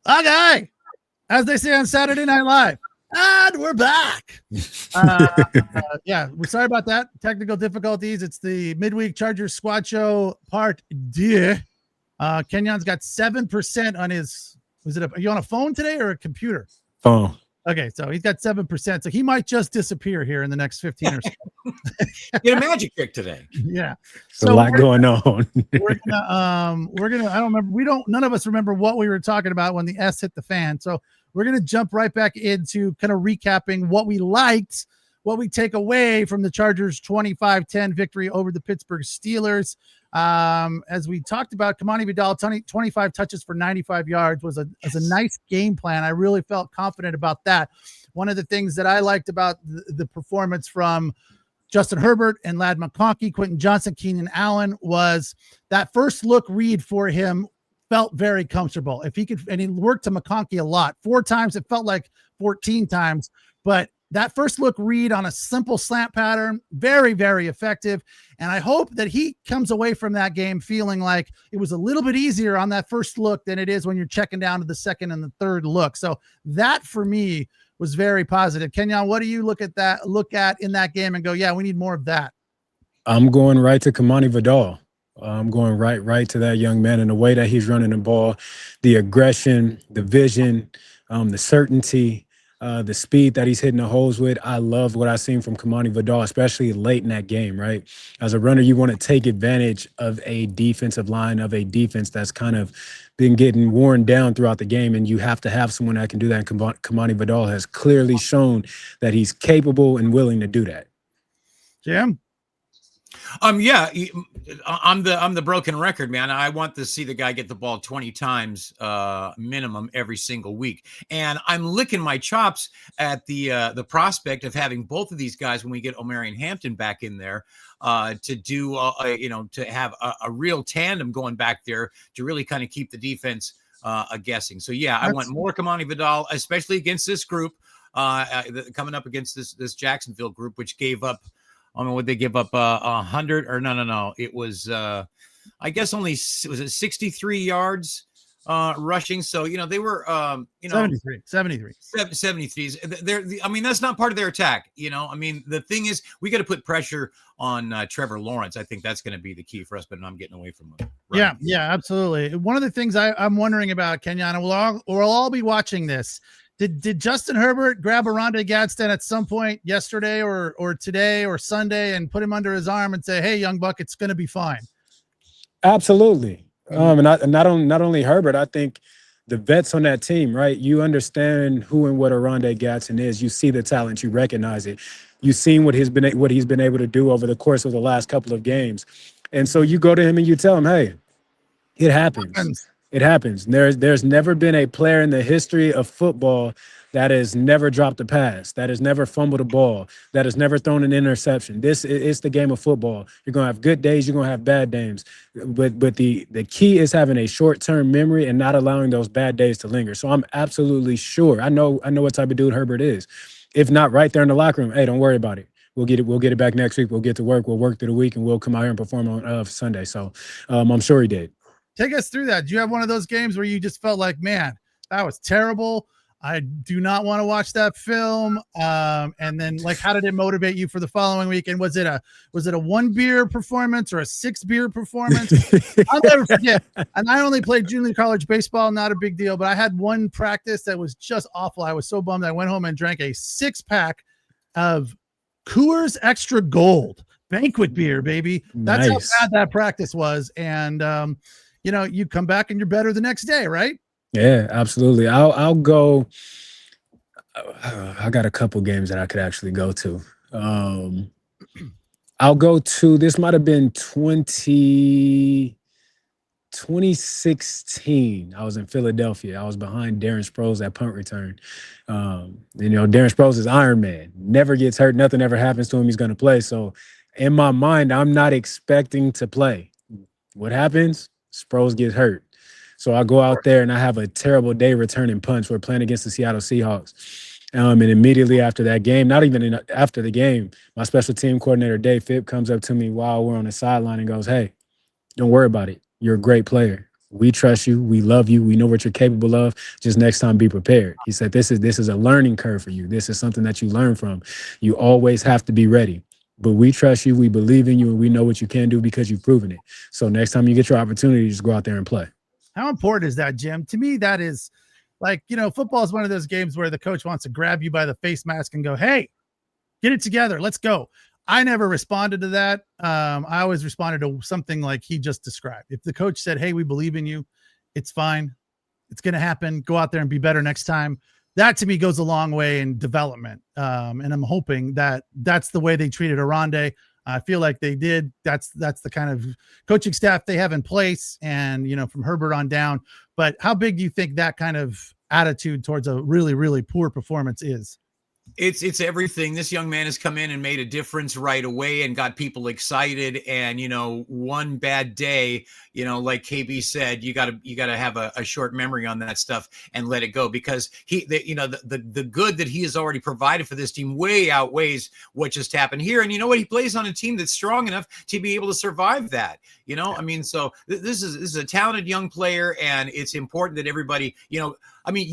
Okay, as they say on Saturday Night Live, and we're back. Yeah, we're sorry about that. Technical difficulties. It's the midweek Chargers squad show part deux. Kenyon's got 7% on his. Are you on a phone today or a computer? Phone. Okay, so he's got 7%. So he might just disappear here in the next 15 or so. Get a magic trick today. Yeah. So a lot going on. we're gonna, I don't remember. None of us remember what we were talking about when the S hit the fan. So we're gonna jump right back into kind of recapping what we liked, what we take away from the Chargers 25-10 victory over the Pittsburgh Steelers. As we talked about, Kamani Vidal, 25 touches for 95 yards was a nice game plan. I really felt confident about that. One of the things that I liked about the performance from Justin Herbert and Ladd McConkey, Quentin Johnson, Keenan Allen was that first look read for him felt very comfortable. If he could, and he worked to McConkey a lot, 4 times, it felt like 14 times, but that first look read on a simple slant pattern, very, very effective. And I hope that he comes away from that game feeling like it was a little bit easier on that first look than it is when you're checking down to the second and the third look. So that for me was very positive. Kenyon, what do you look at in that game and go, yeah, we need more of that? I'm going right to Kamani Vidal. I'm going right to that young man, and the way that he's running the ball, the aggression, the vision, the certainty, the speed that he's hitting the holes with. I love what I've seen from Kamani Vidal, especially late in that game, right? As a runner, you want to take advantage of a defensive line, of a defense that's kind of been getting worn down throughout the game, and you have to have someone that can do that. And Kamani Vidal has clearly shown that he's capable and willing to do that. Jim? Yeah, I'm the broken record, man. I want to see the guy get the ball 20 times minimum every single week. And I'm licking my chops at the prospect of having both of these guys when we get Omarion Hampton back in there to do, to have a real tandem going back there to really kind of keep the defense guessing. So, yeah, I want more Kamani Vidal, especially against this group, coming up against this Jacksonville group, which gave up, would they give up 100 or no? It was, I guess only, was it 63 yards rushing? So, they were, 73. 73s. That's not part of their attack. The thing is, we got to put pressure on Trevor Lawrence. I think that's going to be the key for us, but I'm getting away from him. Right? Yeah, absolutely. One of the things I'm wondering about, Kenyon, and we'll all be watching this. Did Justin Herbert grab a Rondé Gadsden at some point yesterday or today or Sunday and put him under his arm and say, "Hey, young buck, it's going to be fine"? Absolutely. And not only Herbert, I think the vets on that team, right? You understand who and what a Rondé Gadsden is. You see the talent, you recognize it. You've seen what he's been able to do over the course of the last couple of games, and so you go to him and you tell him, "Hey, it happens." It happens. There's never been a player in the history of football that has never dropped a pass, that has never fumbled a ball, that has never thrown an interception. This is the game of football. You're going to have good days, you're going to have bad days. But the key is having a short-term memory and not allowing those bad days to linger. So I'm absolutely sure. I know what type of dude Herbert is. If not right there in the locker room, hey, don't worry about it. We'll get it back next week. We'll get to work. We'll work through the week, and we'll come out here and perform on Sunday. So I'm sure he did. Take us through that. Do you have one of those games where you just felt like, man, that was terrible? I do not want to watch that film. And then, like, how did it motivate you for the following week? And was it a 1 beer performance or a 6 beer performance? I'll never forget. And I only played junior college baseball, not a big deal, but I had one practice that was just awful. I was so bummed. I went home and drank a 6-pack of Coors Extra Gold banquet beer, baby. That's nice. How bad that practice was. And, you come back and you're better the next day, right? Yeah, absolutely. I'll go. I got a couple games that I could actually go to. I'll go to, this might have been 2016. I was in Philadelphia. I was behind Darren Sproles at punt return. Darren Sproles is Iron Man. Never gets hurt. Nothing ever happens to him. He's going to play. So in my mind, I'm not expecting to play. What happens? Sproles gets hurt. So I go out there and I have a terrible day returning punts. We're playing against the Seattle Seahawks. And immediately after that game, after the game, my special team coordinator, Dave Phipp, comes up to me while we're on the sideline and goes, "Hey, don't worry about it. You're a great player. We trust you. We love you. We know what you're capable of. Just next time, be prepared. He said, this is a learning curve for you. This is something that you learn from. You always have to be ready. But we trust you. We believe in you, and we know what you can do because you've proven it. So next time you get your opportunity, just go out there and play. How important is that, Jim? To me, that is like, football is one of those games where the coach wants to grab you by the face mask and go, hey, get it together. Let's go. I never responded to that. I always responded to something like he just described. If the coach said, hey, we believe in you, it's fine. It's going to happen. Go out there and be better next time. That to me goes a long way in development. And I'm hoping that that's the way they treated Arande. I feel like they did. That's the kind of coaching staff they have in place, and from Herbert on down. But how big do you think that kind of attitude towards a really, really poor performance is? It's everything. This young man has come in and made a difference right away and got people excited. And, one bad day, like KB said, you gotta have a short memory on that stuff and let it go, because the good that he has already provided for this team way outweighs what just happened here. And he plays on a team that's strong enough to be able to survive that, I mean, so this is a talented young player, and it's important that everybody, you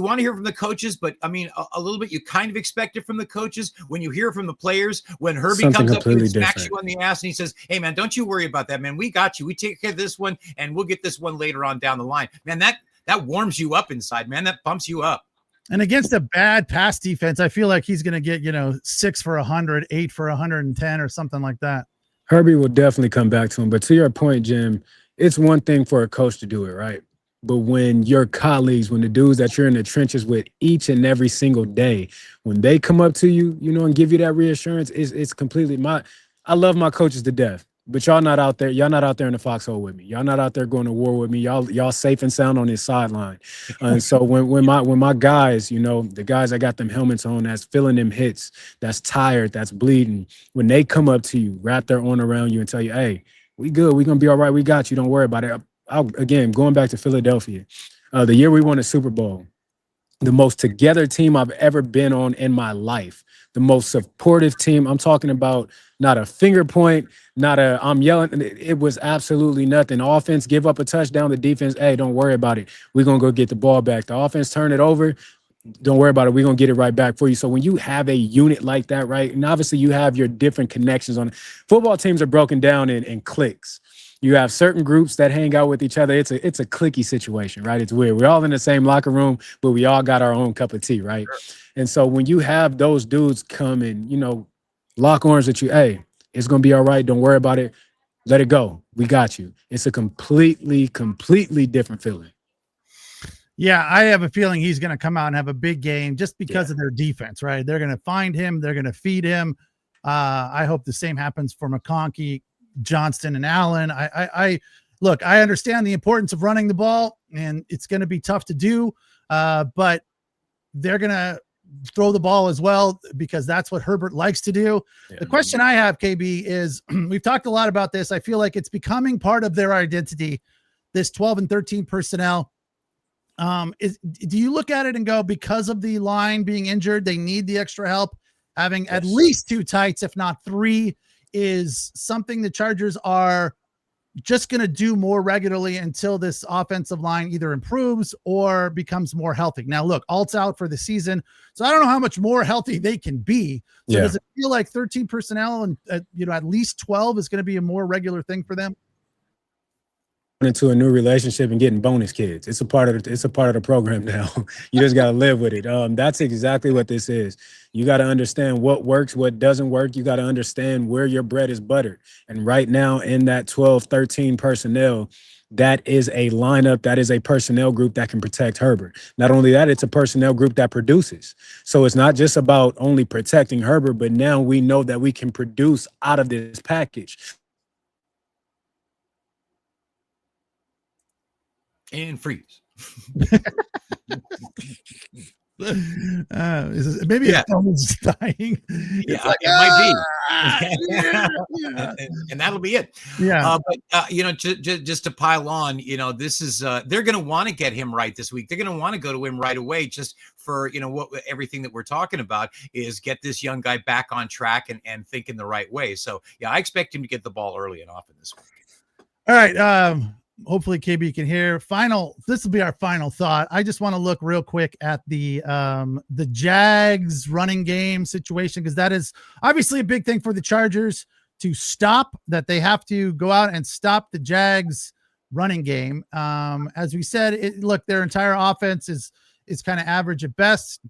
want to hear from the coaches, but a little bit, you kind of expect it from the coaches when you hear from the players. When Herbie Something comes up and smacks different. you on the ass and he says, hey man, don't you worry about that, man. We got you. We take care of this one, and we'll get this one later on down the line. Man, that warms you up inside, man. That pumps you up. And against a bad pass defense, I feel like he's going to get, 6 for 100, 8 for 110 or something like that. Herbie will definitely come back to him. But to your point, Jim, it's one thing for a coach to do it, right? But when your colleagues, when the dudes that you're in the trenches with each and every single day, when they come up to you, and give you that reassurance, it's completely I love my coaches to death, but y'all not out there. Y'all not out there in the foxhole with me. Y'all not out there going to war with me. Y'all safe and sound on this sideline. And so when my guys, the guys that got them helmets on, that's feeling them hits, that's tired, that's bleeding, when they come up to you, wrap their arm around you and tell you, hey, we good. We gonna be all right. We got you. Don't worry about it. Again, going back to Philadelphia, the year we won the Super Bowl, the most together team I've ever been on in my life, the most supportive team. I'm talking about not a finger point, I'm yelling. It was absolutely nothing. Offense, give up a touchdown. The defense, hey, don't worry about it. We're going to go get the ball back. The offense, turn it over. Don't worry about it. We're going to get it right back for you. So when you have a unit like that, right, and obviously you have your different connections on it. Football teams are broken down in cliques. You have certain groups that hang out with each other. It's a cliquey situation, right? It's weird. We're all in the same locker room, but we all got our own cup of tea, right? Sure. And so when you have those dudes come and, lock arms at you, hey, it's going to be all right. Don't worry about it. Let it go. We got you. It's a completely different feeling. Yeah, I have a feeling he's going to come out and have a big game just because of their defense, right? They're going to find him. They're going to feed him. I hope the same happens for McConkey, Johnston, and Allen. I look, I understand the importance of running the ball, and it's going to be tough to do, but they're going to throw the ball as well because that's what Herbert likes to do. The question I have, KB, is we've talked a lot about this. I feel like it's becoming part of their identity, this 12 and 13 personnel. Do you look at it and go, because of the line being injured, they need the extra help? Having at least 2 tights, if not 3, is something the Chargers are just going to do more regularly until this offensive line either improves or becomes more healthy. Now, look, Alt's out for the season, so I don't know how much more healthy they can be. So does it feel like 13 personnel and at least 12 is going to be a more regular thing for them? Into a new relationship and getting bonus kids. It's a part of the program now. You just got to live with it. That's exactly what this is. You got to understand what works, what doesn't work. You got to understand where your bread is buttered. And right now in that 12, 13 personnel, that is a lineup, that is a personnel group that can protect Herbert. Not only that, it's a personnel group that produces. So it's not just about only protecting Herbert, but now we know that we can produce out of this package. And freeze. Maybe his phone's dying. Yeah, like, it might be. And that'll be it. Yeah. But just to pile on, this is they're going to want to get him right this week. They're going to want to go to him right away, just for what everything that we're talking about is get this young guy back on track and thinking the right way. So yeah, I expect him to get the ball early and often this week. All right. hopefully KB can hear. This will be our final thought. I just want to look real quick at the Jags running game situation, because that is obviously a big thing for the Chargers to stop. That they have to go out and stop the Jags running game. As we said, look, their entire offense is kind of average at best.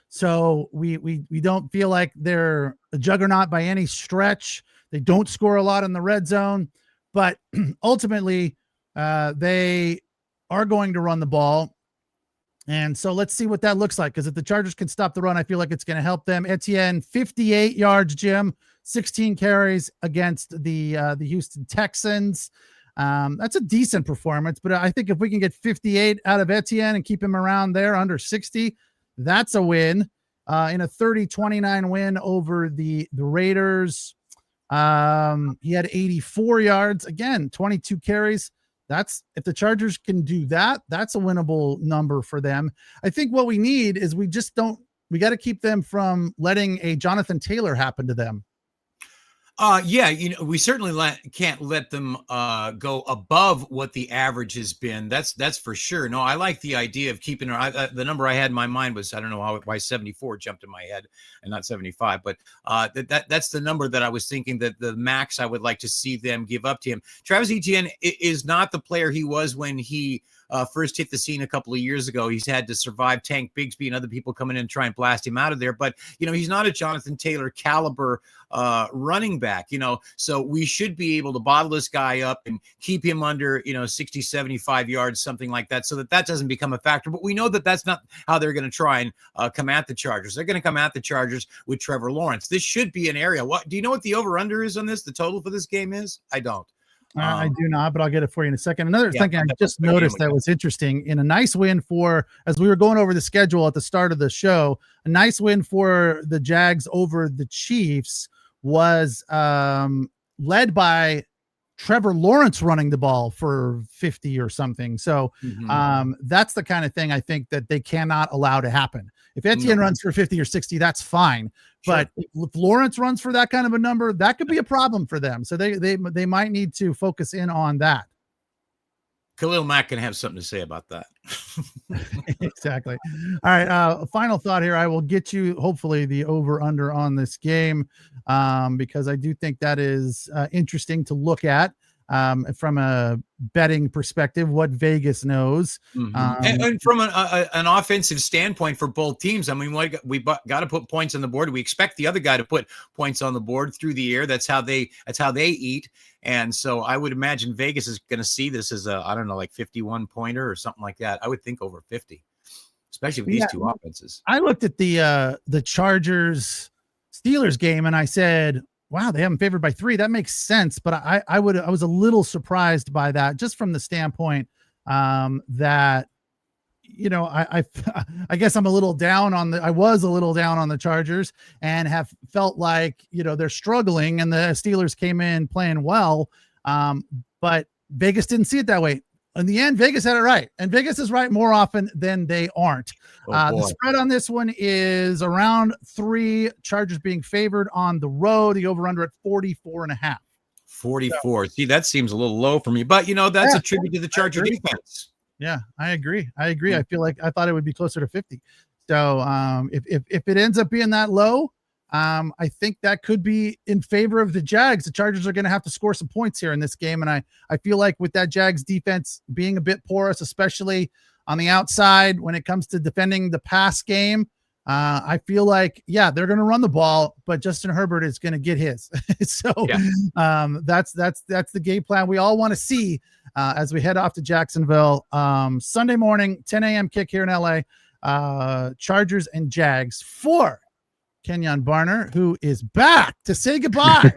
So we don't feel like they're a juggernaut by any stretch. They don't score a lot in the red zone, but ultimately they are going to run the ball. And so let's see what that looks like. Because if the Chargers can stop the run, I feel like it's going to help them. Etienne, 58 yards, Jim, 16 carries against the Houston Texans. That's a decent performance, but I think if we can get 58 out of Etienne and keep him around there under 60, that's a win. In a 30-29 win over the Raiders. He had 84 yards, again, 22 carries. If the Chargers can do that, that's a winnable number for them. I think what we need is we got to keep them from letting a Jonathan Taylor happen to them. Yeah, we certainly can't let them go above what the average has been. That's for sure. No, I like the idea of keeping her. The number I had in my mind was, I don't know why 74 jumped in my head and not 75, but that's the number that I was thinking, that the max I would like to see them give up to him. Travis Etienne is not the player he was when he first hit the scene a couple of years ago. He's had to survive Tank Bigsby and other people coming in and try and blast him out of there. But, he's not a Jonathan Taylor caliber running back, so we should be able to bottle this guy up and keep him under, 60, 75 yards, something like that, so that doesn't become a factor. But we know that that's not how they're going to try and come at the Chargers. They're going to come at the Chargers with Trevor Lawrence. This should be an area. Do you know what the over-under is on this? The total for this game is? I don't. I do not, but I'll get it for you in a second. Another thing I just noticed that was interesting, in a nice win as we were going over the schedule at the start of the show, a nice win for the Jags over the Chiefs was led by Trevor Lawrence running the ball for 50 or something. So that's the kind of thing I think that they cannot allow to happen. If Etienne runs for 50 or 60, that's fine. Sure. But if Lawrence runs for that kind of a number, that could be a problem for them. So they might need to focus in on that. Khalil Mack can have something to say about that. Exactly. All right. Final thought here. I will get you, hopefully, the over-under on this game, because I do think that is interesting to look at from a betting perspective, what Vegas knows. And from an offensive standpoint for both teams, I mean, we got to put points on the board. We expect the other guy to put points on the board through the air. That's how they eat. And so I would imagine Vegas is going to see this as a, I don't know, like 51 pointer or something like that. I would think over 50, especially with these two offenses. I looked at the Chargers Steelers game and I said, wow, they have them favored by 3. That makes sense. But I was a little surprised by that, just from the standpoint that, I guess I was a little down on the Chargers and have felt like, they're struggling, and the Steelers came in playing well. But Vegas didn't see it that way. In the end, Vegas had it right, and Vegas is right more often than they aren't. The spread on this one is around 3, Chargers being favored on the road, the over-under at 44.5. 44. So, see, that seems a little low for me, but that's a tribute to the Charger defense. Yeah, I agree. I thought it would be closer to 50. So if it ends up being that low, I think that could be in favor of the Jags. The Chargers are going to have to score some points here in this game. And I feel like with that Jags defense being a bit porous, especially on the outside when it comes to defending the pass game, I feel like, they're going to run the ball, but Justin Herbert is going to get his. So that's the game plan we all want to see as we head off to Jacksonville. Sunday morning, 10 a.m. kick here in LA. Chargers and Jags for Kenyon Barner, who is back to say goodbye.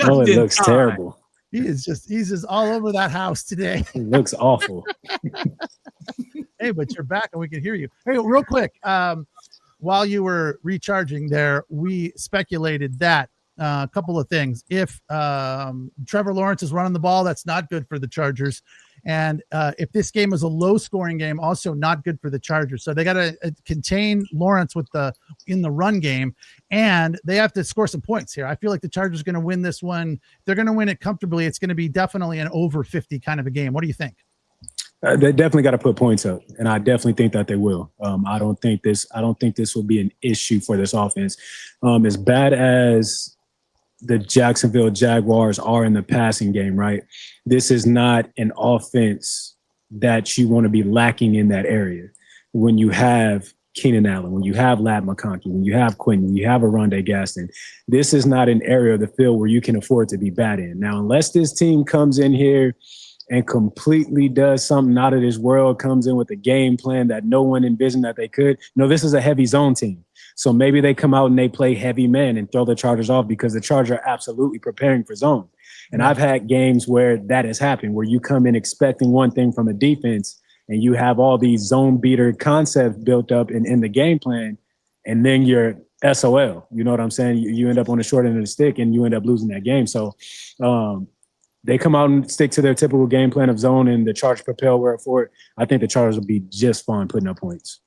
Oh, it looks terrible. He's just all over that house today. It looks awful. Hey, but you're back and we can hear you. Hey, real quick, while you were recharging there, we speculated that a couple of things. If Trevor Lawrence is running the ball, that's not good for the Chargers. And if this game is a low-scoring game, also not good for the Chargers. So they got to contain Lawrence in the run game, and they have to score some points here. I feel like the Chargers are going to win this one. They're going to win it comfortably. It's going to be definitely an over 50 kind of a game. What do you think? They definitely got to put points up, and I definitely think that they will. I don't think this will be an issue for this offense. As bad as the Jacksonville Jaguars are in the passing game, right? This is not an offense that you want to be lacking in that area. When you have Keenan Allen, when you have Lat McConkey, when you have Quinn, when you have Aronde Gaston, this is not an area of the field where you can afford to be bad in. Now, unless this team comes in here and completely does something out of this world, comes in with a game plan that no one envisioned that they could. No, this is a heavy zone team. So maybe they come out and they play heavy man and throw the Chargers off because the Chargers are absolutely preparing for zone. And I've had games where that has happened, where you come in expecting one thing from a defense and you have all these zone beater concepts built up in the game plan, and then you're SOL. You know what I'm saying? You end up on the short end of the stick and you end up losing that game. So, they come out and stick to their typical game plan of zone, and the Chargers prepare well for it. I think the Chargers will be just fine putting up points.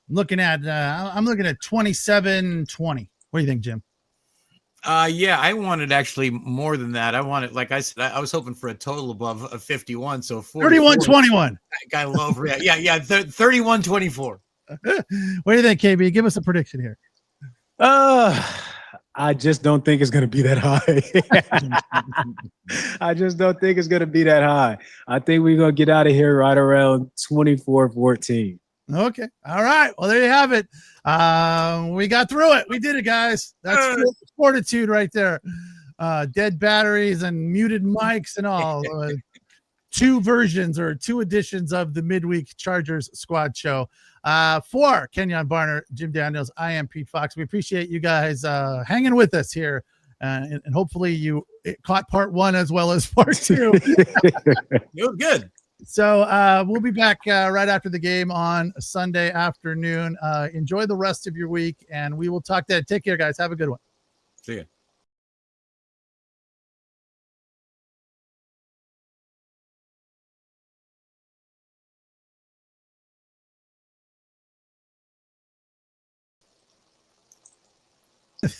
I'm looking at 27-20. What do you think, Jim? Yeah, I wanted actually more than that. I wanted, like I said, I was hoping for a total above 51. So 31-21. Guy love, yeah, 31-24. What do you think, KB? Give us a prediction here. I just don't think it's going to be that high. I just don't think it's going to be that high. I think we're going to get out of here right around 24-14. Okay. All right. Well, there you have it. We got through it. We did it, guys. That's fortitude right there. Dead batteries and muted mics and all. Two versions or two editions of the midweek Chargers Squad Show. For Kenyon Barner, Jim Daniels, I am Pete Fox. We appreciate you guys hanging with us here. And hopefully you caught part one as well as part two. You're good. So we'll be back right after the game on Sunday afternoon. Enjoy the rest of your week, and we will talk then. Take care, guys. Have a good one. See ya.